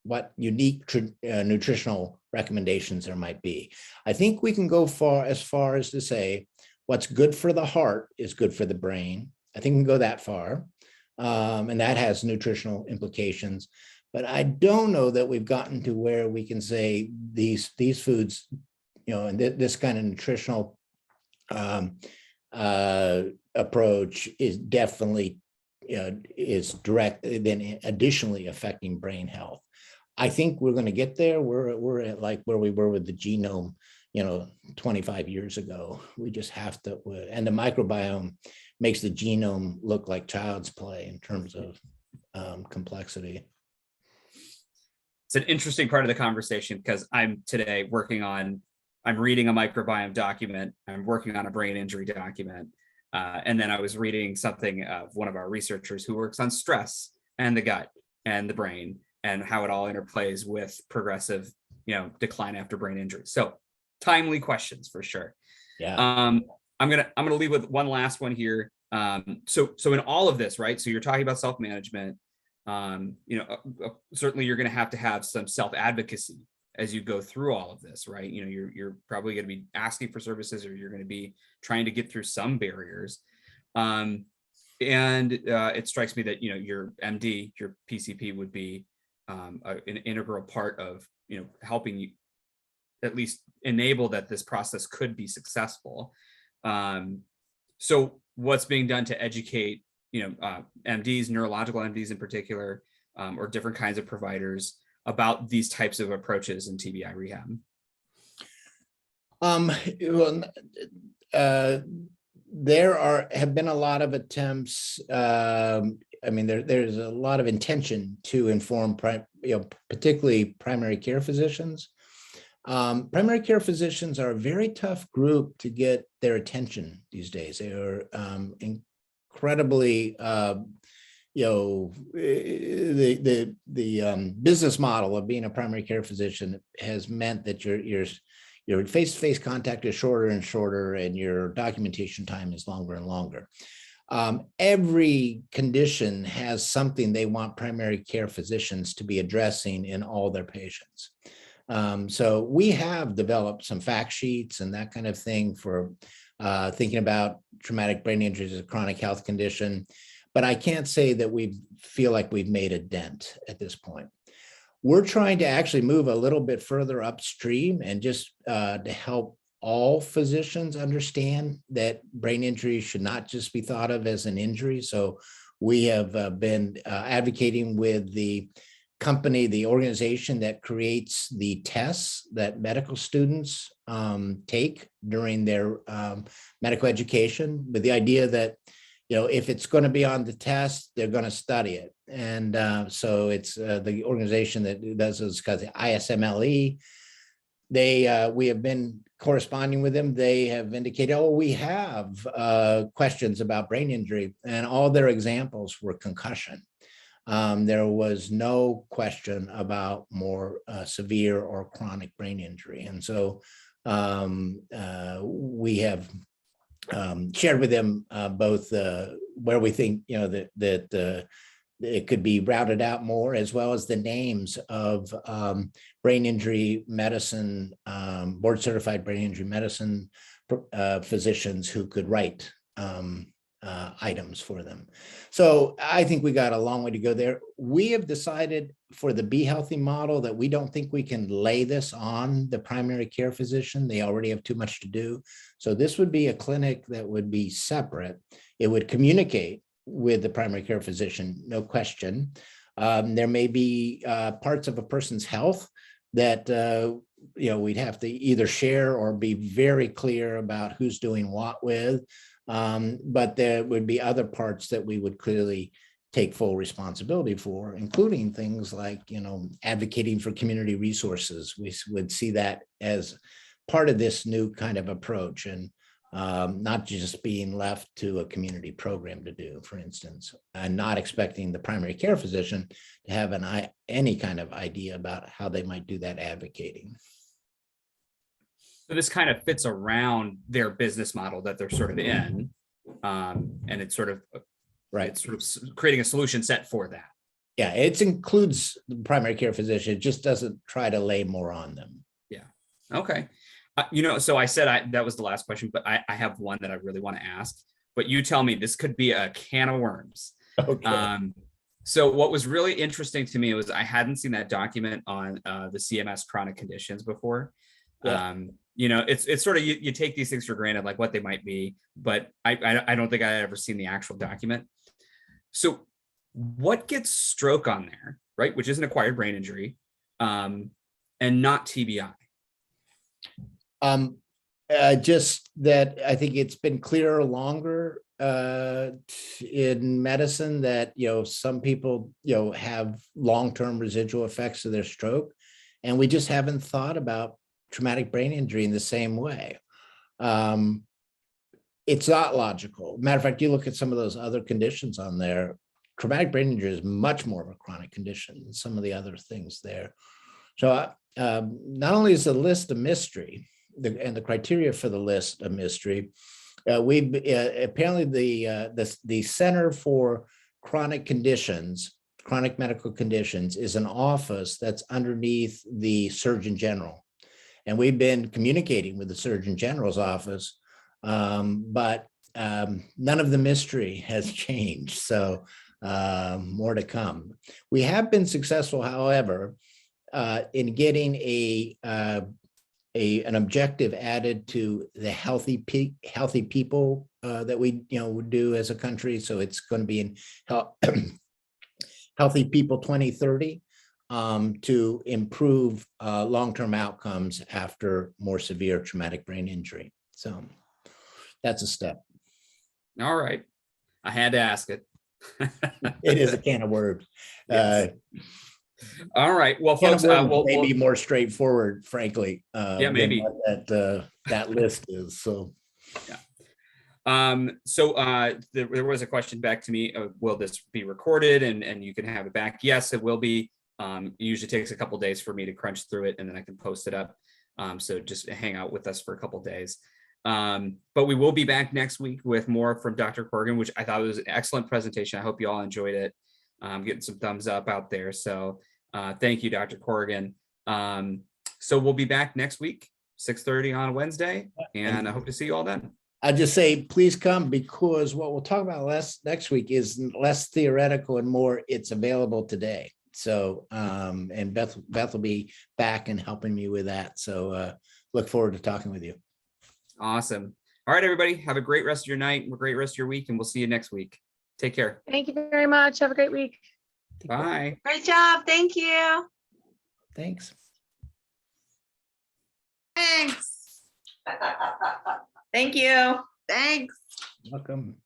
what unique nutritional recommendations there might be. I think we can go as far as to say what's good for the heart is good for the brain. I think we can go that far, and that has nutritional implications. But I don't know that we've gotten to where we can say these foods, and this kind of nutritional approach is definitely is direct, then additionally affecting brain health. I think we're going to get there. We're at like where we were with the genome, 25 years ago. We just have to, and the microbiome makes the genome look like child's play in terms of complexity. It's an interesting part of the conversation because I'm today I'm reading a microbiome document. I'm working on a brain injury document. And then I was reading something of one of our researchers who works on stress and the gut and the brain and how it all interplays with progressive, decline after brain injury. So timely questions for sure. Yeah. I'm gonna leave with one last one here. So in all of this, right? So you're talking about self-management. Certainly you're gonna have to have some self-advocacy as you go through all of this, right? You're probably going to be asking for services, or you're going to be trying to get through some barriers. And it strikes me that, your MD, your PCP would be an integral part of, helping you at least enable that this process could be successful. So what's being done to educate, MDs, neurological MDs in particular, or different kinds of providers about these types of approaches in TBI rehab? There have been a lot of attempts. There's a lot of intention to inform, particularly primary care physicians. Primary care physicians are a very tough group to get their attention these days. They are incredibly the business model of being a primary care physician has meant that your face-to-face contact is shorter and shorter, and your documentation time is longer and longer. Every condition has something they want primary care physicians to be addressing in all their patients. So we have developed some fact sheets and that kind of thing for thinking about traumatic brain injuries as a chronic health condition. But I can't say that we feel like we've made a dent at this point. We're trying to actually move a little bit further upstream and just to help all physicians understand that brain injury should not just be thought of as an injury. So we have been advocating with the company, the organization that creates the tests that medical students take during their medical education, with the idea that, if it's going to be on the test, they're going to study it. And so it's the organization that does this, because the ISMLE, we have been corresponding with them. They have indicated, oh, we have questions about brain injury, and all their examples were concussion. There was no question about more severe or chronic brain injury. And so we have shared with them both where we think, that it could be routed out more, as well as the names of brain injury medicine, board certified brain injury medicine physicians who could write items for them. So I think we got a long way to go there. We have decided for the Be Healthy model that we don't think we can lay this on the primary care physician. They already have too much to do. So this would be a clinic that would be separate. It would communicate with the primary care physician, no question. There may be parts of a person's health that we'd have to either share or be very clear about who's doing what with. But there would be other parts that we would clearly take full responsibility for, including things like, advocating for community resources. We would see that as part of this new kind of approach, and not just being left to a community program to do, for instance, and not expecting the primary care physician to have any kind of idea about how they might do that advocating. So this kind of fits around their business model that they're sort of in, and it's sort of right. It's sort of creating a solution set for that. Yeah, it includes the primary care physician. It just doesn't try to lay more on them. Yeah. Okay. So I said that was the last question, but I have one that I really want to ask. But you tell me, this could be a can of worms. Okay. So what was really interesting to me was I hadn't seen that document on the CMS chronic conditions before. Yeah. It's sort of you take these things for granted, like what they might be, but I don't think I ever seen the actual document. So what gets stroke on there, right? Which is an acquired brain injury, and not TBI. Just that I think it's been clearer longer in medicine that, some people, have long-term residual effects of their stroke, and we just haven't thought about traumatic brain injury in the same way. It's not logical. Matter of fact, you look at some of those other conditions on there, traumatic brain injury is much more of a chronic condition than some of the other things there. So not only is the list a mystery, and the criteria for the list a mystery, apparently the Center for Chronic Conditions, Chronic Medical Conditions, is an office that's underneath the Surgeon General. And we've been communicating with the Surgeon General's office, but none of the mystery has changed. So more to come. We have been successful, however, in getting an objective added to the healthy people that we would do as a country. So it's going to be in Healthy People 2030 to improve long-term outcomes after more severe traumatic brain injury. So that's a step. All right, I had to ask it. It is a can of worms. Yes. All right. Well, folks, maybe more straightforward, frankly. Yeah, maybe that list is. So, yeah. There was a question back to me. Will this be recorded and you can have it back? Yes, it will be. It usually takes a couple of days for me to crunch through it, and then I can post it up. So just hang out with us for a couple of days. But we will be back next week with more from Dr. Corrigan, which I thought was an excellent presentation. I hope you all enjoyed it. Getting some thumbs up out there. So thank you, Dr. Corrigan. So we'll be back next week, 6:30 on Wednesday, and I hope to see you all then. I just say, please come, because what we'll talk about next week is less theoretical and more it's available today. So, and Beth will be back and helping me with that. So look forward to talking with you. Awesome. All right, everybody, have a great rest of your night, a great rest of your week, and we'll see you next week. Take care. Thank you very much. Have a great week. Bye. Great job. Thank you. Thanks. Thanks. Thank you. Thanks. Welcome.